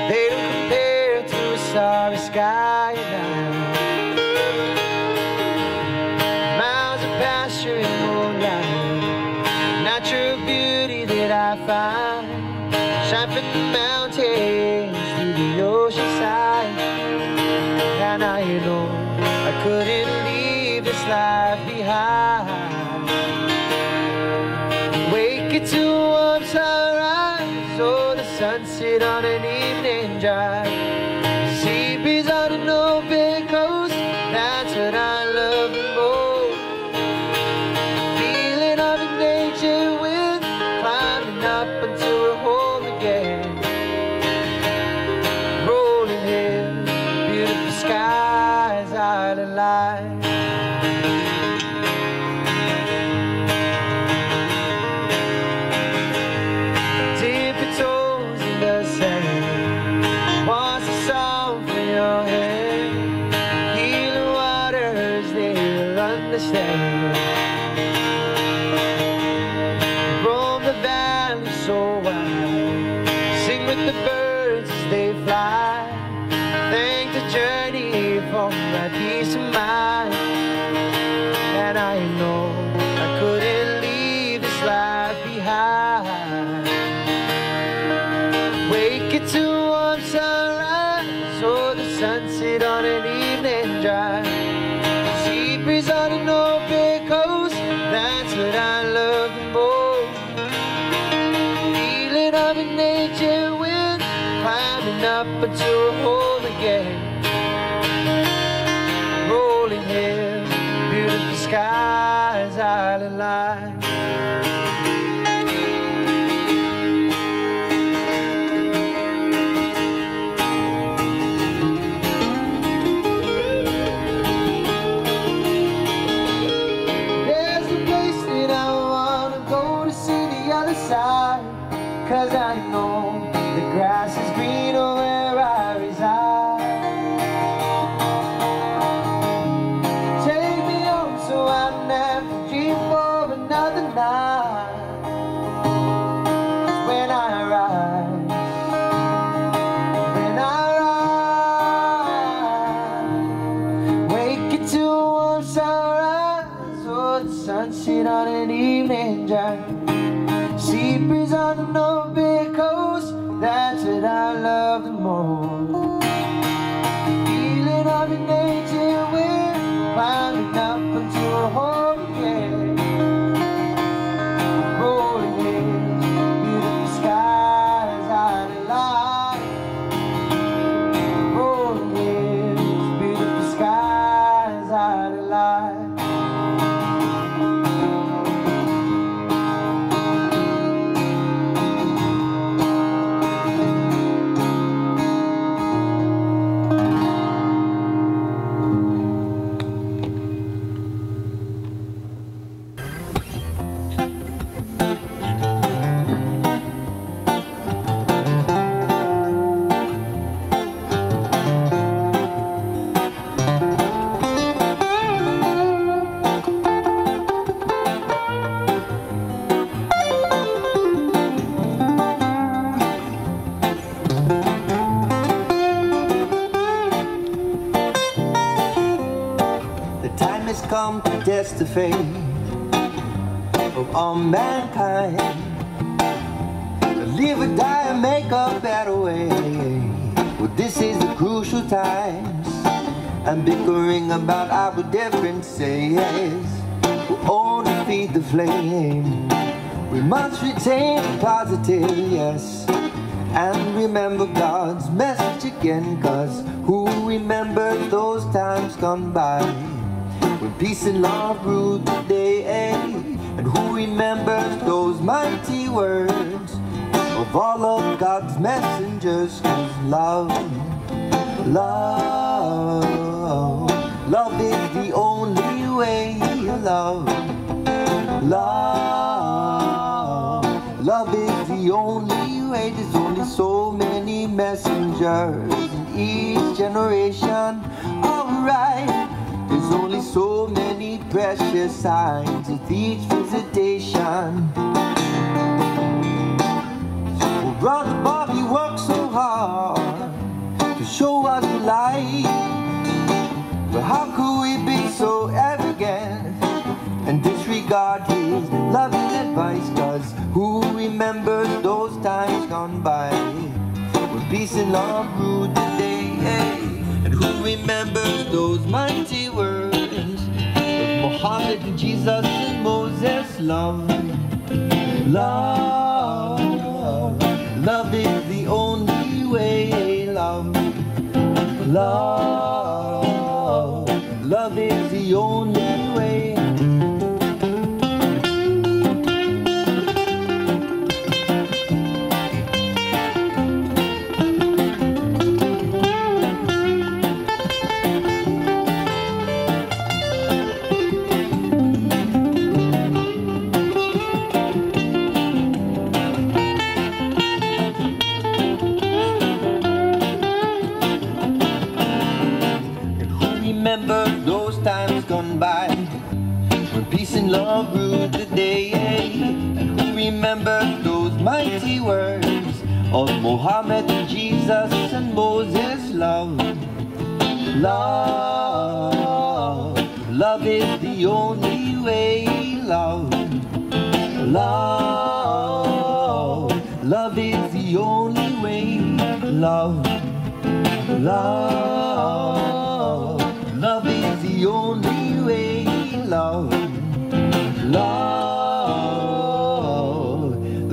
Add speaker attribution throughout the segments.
Speaker 1: but they don't compare to a starry sky at night. Miles of pasture and moonlight, natural beauty that I find, shine from the mountains to the ocean side. And I know I couldn't leave this life behind. Wake it to a warm sunrise, or the sunset on an evening drive. Sea breeze on an open coast, that's what I love the most. Feeling of a nature wind, climbing up until we're home again. Rolling hills, beautiful skies, island life. Dip your toes in the sand, what's the song for your head? Healing waters, they'll understand. Roam the valley so wide, sing with the birds as they fly. Thank the journey for my peace of mind. And I know I couldn't leave this life behind. Wake it to a warm sunrise, or the sunset on an evening drive. Sea breeze on an open coast, that's what I love the most. Feeling of a nature wind, climbing up until we're home again. Rolling hills, beautiful skies, island life. There's a place that I wanna go to see the other side, 'cause I know the grass is greener where I reside. Take me home so I never dream for another night. When I rise, when I rise, wake it to a warm sunrise, or the sunset on an evening drive. Sea breeze on an open coast, that's what I love the most. Feeling of a nature wind, climbing up until we're home again. Rolling hills, beautiful skies, island life. Rolling hills, beautiful skies, island life. Come to test the fate of all mankind. Live or die and make a better way. Well, this is the crucial times, and bickering about our differences will only feed the flame. We must retain the positive, yes, and remember God's message again, 'cause who remembers those times gone by, when peace and love ruled the day? And who remembers those mighty words of all of God's messengers? 'Cause love, love, love is the only way. Love, love, love is the only way. There's only so many messengers in each generation. Alright, there's only so many precious signs with each visitation. Well, brother Bob, he worked so hard remembers those times gone by when peace and love ruled the day? And who remembers those mighty words of Muhammad and Jesus and Moses? Love, love, love is the only way. Love, love, love is the only way. Remember those times gone by when peace and love ruled the day? And who remembers those mighty words of Muhammad and Jesus and Moses? Love, love, love is the only way. Love, love, love is the only way. Love, love, love is the only way. Love, love,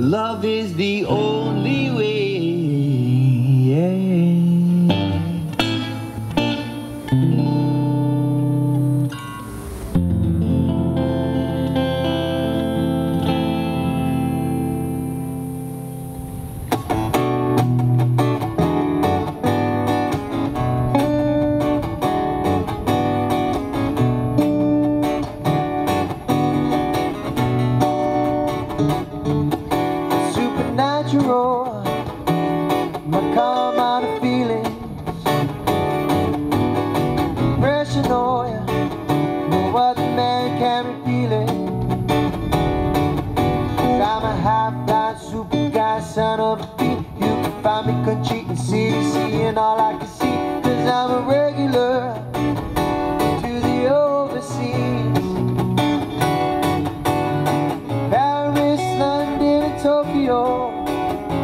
Speaker 1: love is the only way. My calm out of feelings, pressure on ya, no other man can repeal it. 'Cause I'm a half-blind super guy, son of a beat. You can find me country and city, seeing all I can see. 'Cause I'm a regular to the overseas, Paris, London and Tokyo,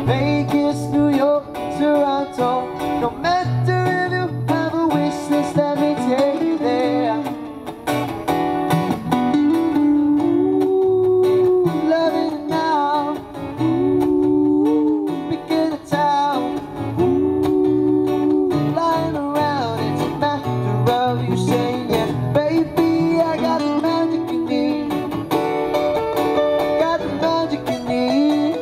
Speaker 1: Vegas, New York, Toronto. No matter if you have a wish list, let me take you there. Ooh, loving it now. Ooh, picking a town. Ooh, flying around. It's a matter of you saying yes, baby. I got the magic you need. I got the magic you need.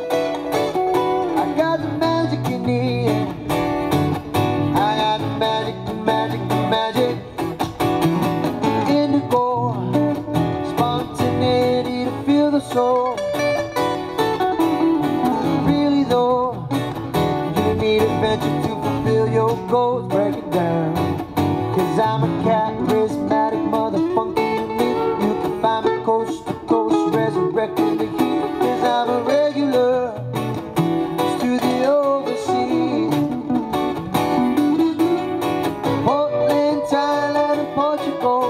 Speaker 1: I got the magic you need. I got the magic, the magic, the magic. Indigo, spontaneity to feel the soul. Really though, you need adventure to fulfill your goals. Break it down. 'Cause I'm a charismatic motherfucker unique. You can find me coast to coast, resurrecting the heat. 'Cause I'm a regular to the overseas, Portland, Thailand and Portugal,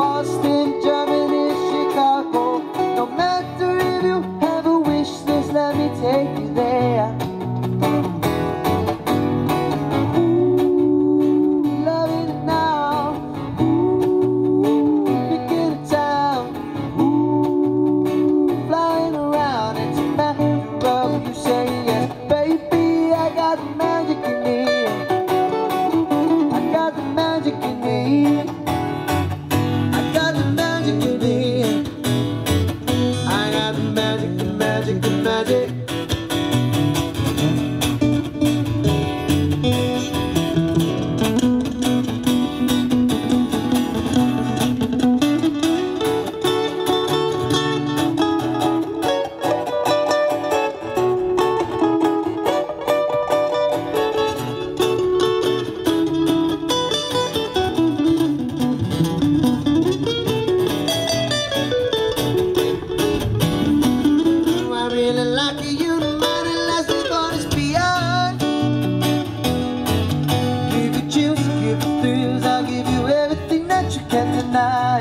Speaker 1: Boston, Germany, Chicago. No matter if you have a wish list, let me take you there. Ooh, loving it now. Ooh, picking a town. Ooh, flying around. It's a matter of you saying yes, baby. I got the magic you need. I got the magic you need. I got the magic you need. I got the magic, the magic, the magic. I really like you, the mind and last is gonna beyond. Give you chills, give you thrills, I'll give you everything that you can't deny.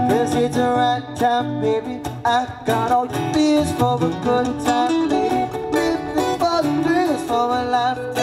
Speaker 1: 'Cause it's the right time, baby.
Speaker 2: I got all your fears for a good time, lady. Living for the thrills for a lifetime.